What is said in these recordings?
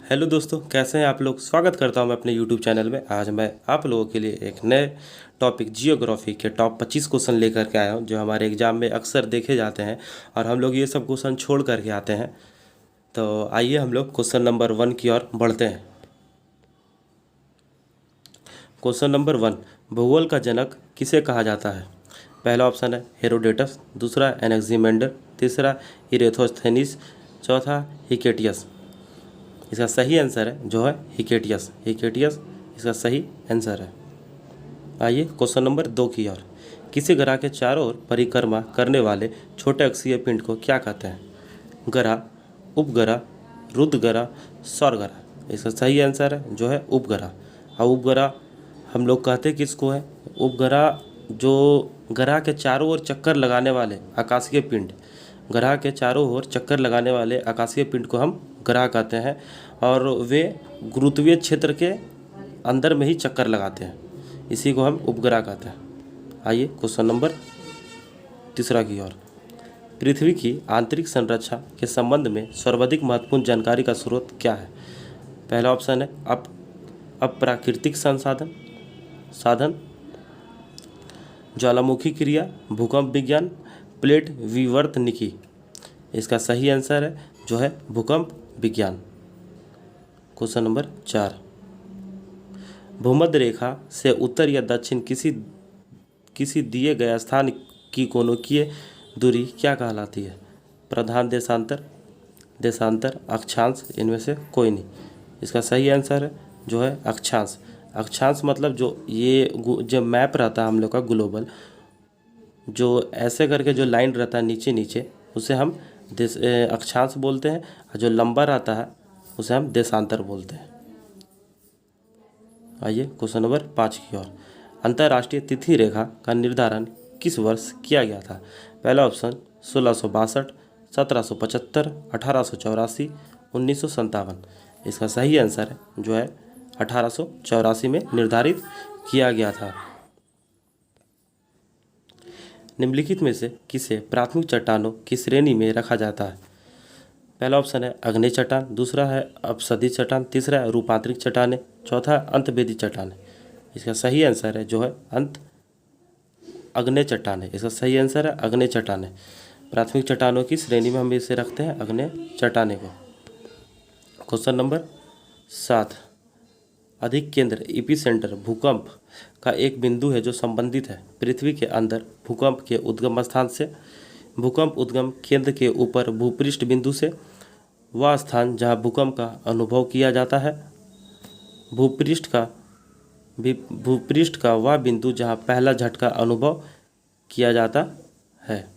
Hello दोस्तों, कैसे हैं आप लोग। स्वागत करता हूं मैं अपने यूट्यूब चैनल में। आज मैं आप लोगों के लिए एक नए टॉपिक जियोग्राफी के टॉप 25 क्वेश्चन लेकर के आया हूं, जो हमारे एग्जाम में अक्सर देखे जाते हैं और हम लोग ये सब क्वेश्चन छोड़ करके आते हैं। तो आइए हम लोग क्वेश्चन नंबर 1 की ओर बढ़ते हैं। क्वेश्चन नंबर 1, भूगोल का जनक किसे कहा जाता है। पहला ऑप्शन है हेरोडेटस, दूसरा एनेक्सीमेंडर, तीसरा इरेथोस्थेनिस, चौथा हिकेटियस। इसका सही आंसर है जो है हिकेटियस। हिकेटियस इसका सही आंसर है। आइए क्वेश्चन नंबर 2 की ओर। किसी ग्रह के चारों ओर परिक्रमा करने वाले छोटे अक्षीय पिंड को क्या कहते हैं। ग्रह, उपग्रह, रुद्रग्रह, सौरग्रह। इसका सही आंसर है जो है उपग्रह। और उपग्रह हम लोग कहते किसको है। उपग्रह जो ग्रह के चारों ओर चक्कर लगाने वाले आकाशीय पिंड, ग्रह के चारों ओर चक्कर लगाने वाले आकाशीय पिंड को हम ग्रह कहते हैं और वे गुरुत्वीय क्षेत्र के अंदर में ही चक्कर लगाते हैं, इसी को हम उपग्रह कहते हैं। आइए क्वेश्चन नंबर 3 की ओर। पृथ्वी की आंतरिक संरचना के संबंध में सर्वाधिक महत्वपूर्ण जानकारी का स्रोत क्या है। पहला ऑप्शन है अप्राकृतिक साधन, ज्वालामुखी क्रिया, भूकंप विज्ञान, प्लेट विवर्तनिकी। इसका सही आंसर है जो है भूकंप विज्ञान। क्वेश्चन नंबर 4, भूमध्य रेखा से उत्तर या दक्षिण किसी दिए गए स्थान की कोणीय दूरी क्या कहलाती है। प्रधान देशांतर, अक्षांश, इनमें से कोई नहीं। इसका सही आंसर है जो है अक्षांश। अक्षांश मतलब जो मैप रहता है हम लोग का ग्लोबल, जो ऐसे करके जो लाइन रहता है नीचे नीचे, उसे हम अक्षांश बोलते हैं, और जो लंबा रहता है उसे हम देशांतर बोलते हैं। आइए क्वेश्चन नंबर 5 की ओर। अंतर्राष्ट्रीय तिथि रेखा का निर्धारण किस वर्ष किया गया था। पहला ऑप्शन 1662, 1775, 1884, 1957। इसका सही आंसर है जो है 1884 में निर्धारित किया गया था। निम्नलिखित में से किसे प्राथमिक चट्टानों की श्रेणी में रखा जाता है। पहला ऑप्शन है आग्नेय चट्टान, दूसरा है अपसदी चट्टान, तीसरा है रूपांतरित चट्टानें, चौथा है अंतर्वेदी चट्टानें। इसका सही आंसर है जो है आग्नेय चट्टानें। इसका सही आंसर है आग्नेय चट्टानें। प्राथमिक चट्टानों की श्रेणी में हम इसे रखते हैं आग्नेय चट्टानें को। क्वेश्चन नंबर 7, अधिक केंद्र एपिसेंटर भूकंप का एक बिंदु है जो संबंधित है पृथ्वी के अंदर भूकंप के उद्गम स्थान से। भूकंप उद्गम केंद्र के ऊपर भूपृष्ठ बिंदु से, वह स्थान जहां भूकंप का अनुभव किया जाता है। भूपृष्ठ का वह बिंदु जहां पहला झटका अनुभव किया जाता है।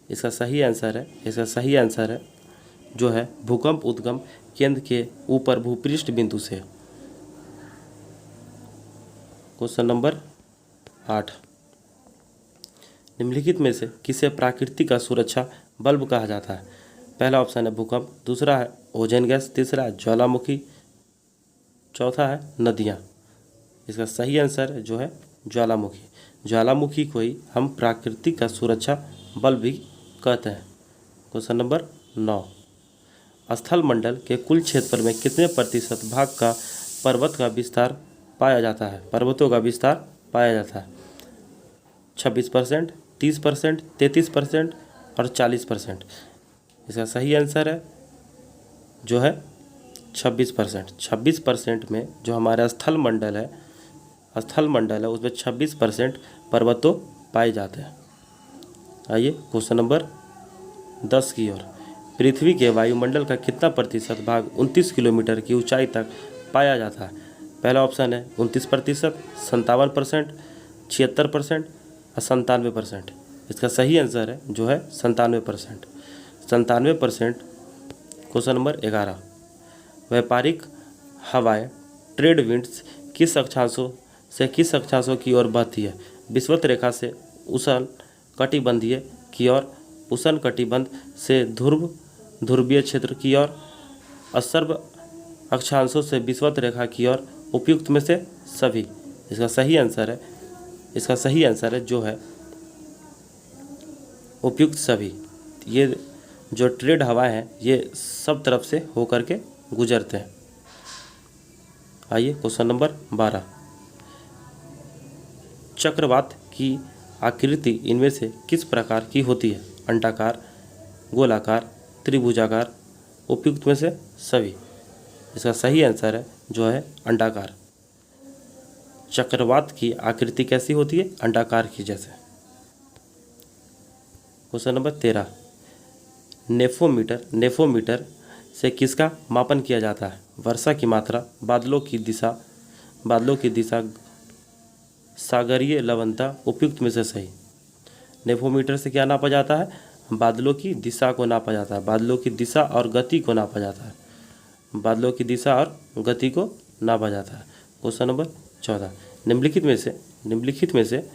इसका सही आंसर है जो है भूकंप उद्गम केंद्र के ऊपर भूपृष्ठ बिंदु से। क्वेश्चन नंबर 8, निम्नलिखित में से किसे प्राकृतिक सुरक्षा बल्ब कहा जाता है। पहला ऑप्शन है भूकंप, दूसरा है ओजोन गैस, तीसरा है ज्वालामुखी, चौथा है नदियाँ। इसका सही आंसर है जो है ज्वालामुखी। ज्वालामुखी को ही हम प्राकृतिक सुरक्षा बल्ब भी कहते हैं। क्वेश्चन नंबर 9, स्थल मंडल के कुल क्षेत्रफल में कितने प्रतिशत भाग का पर्वतों का विस्तार पाया जाता है। 26%, 30%, 33% और 40%। इसका सही आंसर है जो है 26%। 26% में जो हमारा स्थल मंडल है उसमें 26% पर्वतों पाए जाते हैं। आइए क्वेश्चन नंबर 10 की ओर। पृथ्वी के वायुमंडल का कितना प्रतिशत भाग 29 किलोमीटर की ऊंचाई तक पाया जाता है। पहला ऑप्शन है 29%, 57%, 76% और 97%। इसका सही आंसर है जो है 97%। 97%। क्वेश्चन नंबर 11, व्यापारिक हवाएं ट्रेड विंड्स किस अक्षांशों की ओर बहती है। विषुवत रेखा से उष्ण कटिबंधीय की ओर, उष्ण कटिबंध से ध्रुवीय क्षेत्र की ओर, सर्व अक्षांशों से विषुवत रेखा की ओर, उपयुक्त में से सभी। इसका सही आंसर है जो है उपयुक्त सभी। ये जो ट्रेड हवाएं हैं ये सब तरफ से होकर के गुजरते हैं। आइए क्वेश्चन नंबर 12, चक्रवात की आकृति इनमें से किस प्रकार की होती है? अंडाकार, गोलाकार, त्रिभुजाकार, उपयुक्त में से सभी। इसका सही आंसर है जो है अंडाकार। चक्रवात की आकृति कैसी होती है? अंडाकार की जैसे। क्वेश्चन नंबर 13, नेफोमीटर से किसका मापन किया जाता है? वर्षा की मात्रा, बादलों की दिशा, सागरीय लवणता, उपयुक्त में से सही। नेफोमीटर से क्या नापा जाता है? बादलों की दिशा को नापा जाता है। बादलों की दिशा और गति को नापा जाता है। बादलों की दिशा और गति को नापा जाता है। क्वेश्चन नंबर 14, निम्नलिखित में से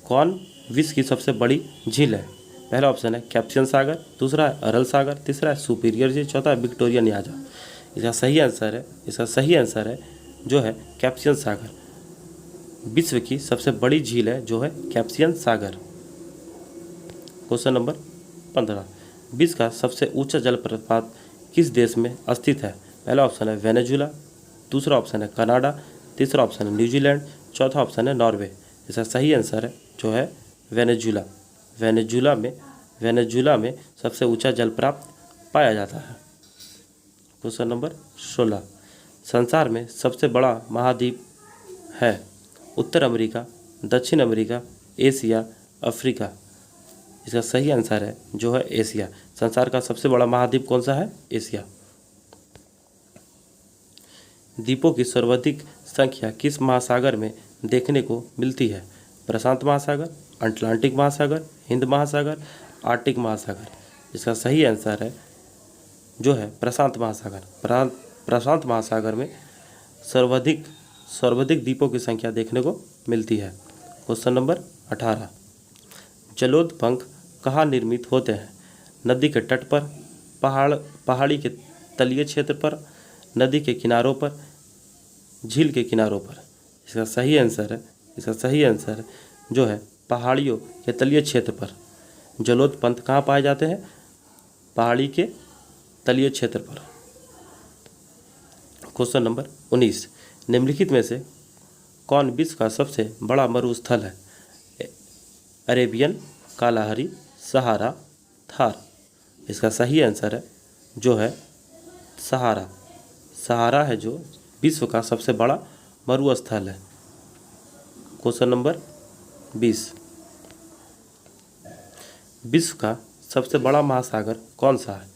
कौन विश्व की सबसे बड़ी झील है? पहला ऑप्शन है कैस्पियन सागर, दूसरा है अरल सागर, तीसरा है सुपीरियर झील, चौथा है विक्टोरिया नियाजा। इसका सही आंसर है जो है कैस्पियन सागर। विश्व की सबसे बड़ी झील है जो है कैस्पियन सागर। क्वेश्चन नंबर 15, विश्व का सबसे ऊंचा जलप्रपात किस देश में स्थित है? पहला ऑप्शन है वेनेजुला, दूसरा ऑप्शन है कनाडा, तीसरा ऑप्शन है न्यूजीलैंड, चौथा ऑप्शन है नॉर्वे। इसका सही आंसर है जो है वेनेजुला। वेनेजुला में सबसे ऊंचा जलप्रपात पाया जाता है। क्वेश्चन नंबर 16, संसार में सबसे बड़ा महाद्वीप है? उत्तर अमेरिका, दक्षिण अमेरिका, एशिया, अफ्रीका। इसका सही आंसर है जो है एशिया। संसार का सबसे बड़ा महाद्वीप कौन सा है? एशिया। द्वीपों की सर्वाधिक संख्या किस महासागर में देखने को मिलती है? प्रशांत महासागर, अटलांटिक महासागर, हिंद महासागर, आर्कटिक महासागर। इसका सही आंसर है जो है प्रशांत महासागर। प्रशांत महासागर में सर्वाधिक द्वीपों की संख्या देखने को मिलती है। क्वेश्चन नंबर 18, जलोद पंख कहाँ निर्मित होते हैं? नदी के तट पर, पहाड़ी के तलीय क्षेत्र पर, नदी के किनारों पर, झील के किनारों पर। इसका सही आंसर है जो है पहाड़ियों के तलीय क्षेत्र पर। जलोद पंख कहाँ पाए जाते हैं? पहाड़ी के तलीय क्षेत्र पर। क्वेश्चन नंबर 19, निम्नलिखित में से कौन विश्व का सबसे बड़ा मरुस्थल है? अरेबियन, कालाहारी, सहारा, थार। इसका सही आंसर है जो है सहारा। सहारा है जो विश्व का सबसे बड़ा मरुस्थल है। क्वेश्चन नंबर 20, विश्व का सबसे बड़ा महासागर कौन सा है?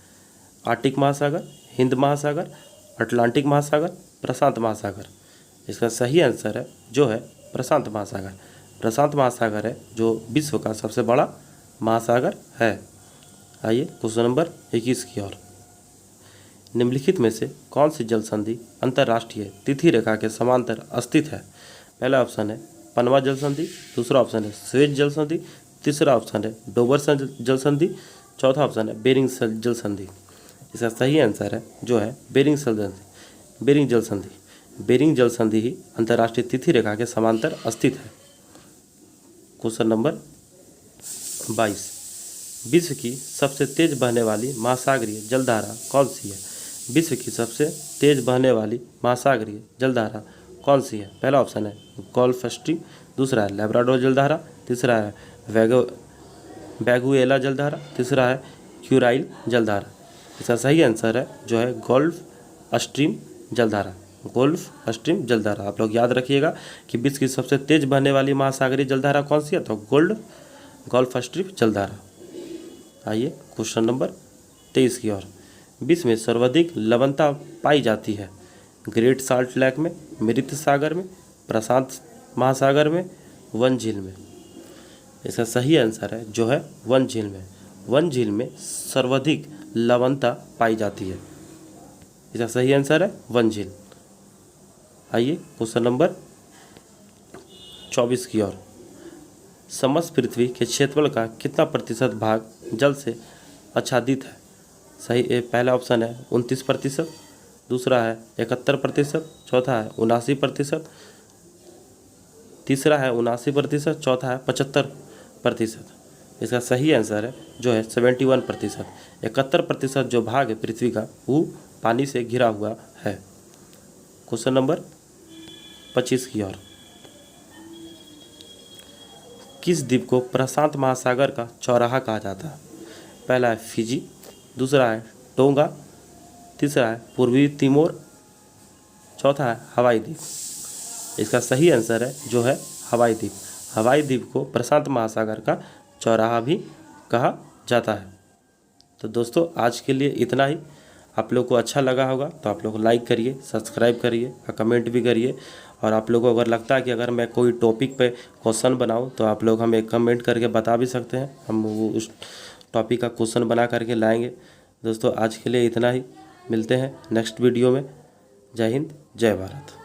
आर्कटिक महासागर, हिंद महासागर, अटलांटिक महासागर, प्रशांत महासागर। इसका सही आंसर है जो है प्रशांत महासागर। प्रशांत महासागर है जो विश्व का सबसे बड़ा महासागर है। आइए क्वेश्चन नंबर 21 की ओर, निम्नलिखित में से कौन सी जल संधि अंतर्राष्ट्रीय तिथि रेखा के समांतर स्थित है? पहला ऑप्शन है पनवा जल संधि, दूसरा ऑप्शन है स्वेज जल संधि, तीसरा ऑप्शन है डोबर जल संधि, चौथा ऑप्शन है बेरिंग जल संधि। इसका सही आंसर है जो है बेरिंग जल संधि। बेरिंग जल संधि ही अंतर्राष्ट्रीय तिथि रेखा के समांतर स्थित है। क्वेश्चन नंबर 22, विश्व की सबसे तेज बहने वाली महासागरीय जलधारा कौन सी है? विश्व की सबसे तेज बहने वाली महासागरीय जलधारा कौन सी है? पहला ऑप्शन है गल्फ स्ट्रीम, दूसरा है लैब्राडोर जलधारा, तीसरा है वेगुएला जलधारा, तीसरा है क्यूराइल जलधारा। इसका सही आंसर है जो है गल्फ स्ट्रीम जलधारा। आप लोग याद रखिएगा कि विश्व की सबसे तेज बहने वाली महासागरीय जलधारा कौन सी है? तो गल्फ स्ट्रीम जलधारा। आइए क्वेश्चन नंबर 23 की ओर, विश्व में सर्वाधिक लवणता पाई जाती है? ग्रेट साल्ट लेक में, मृत सागर में, प्रशांत महासागर में, वन झील में। इसका सही आंसर है जो है वन झील में। वन झील में सर्वाधिक लवणता पाई जाती है। इसका सही आंसर है वन झील। आइए क्वेश्चन नंबर 24 की ओर, समस्त पृथ्वी के क्षेत्रफल का कितना प्रतिशत भाग जल से आच्छादित है? सही पहला ऑप्शन है 29%, दूसरा है 71%, चौथा है 79%, तीसरा है 79%, चौथा है 75%। इसका सही आंसर है जो है 71%। 71% जो भाग है पृथ्वी का वो पानी से घिरा हुआ है। क्वेश्चन नंबर 25 की ओर। किस द्वीप को प्रशांत महासागर का चौराहा कहा जाता है? पहला है फिजी, दूसरा है टोंगा, तीसरा है पूर्वी तिमोर, चौथा है हवाई द्वीप। इसका सही आंसर है जो है हवाई द्वीप। हवाई द्वीप को प्रशांत महासागर का चौराहा भी कहा जाता है। तो दोस्तों आज के लिए इतना ही। आप लोग को अच्छा लगा होगा तो आप लोग लाइक करिए, सब्सक्राइब करिए और कमेंट भी करिए। और आप लोगों को अगर लगता है कि अगर मैं कोई टॉपिक पे क्वेश्चन बनाऊं तो आप लोग हमें कमेंट करके बता भी सकते हैं, हम वो उस टॉपिक का क्वेश्चन बना करके लाएंगे। दोस्तों आज के लिए इतना ही, मिलते हैं नेक्स्ट वीडियो में। जय हिंद, जय भारत।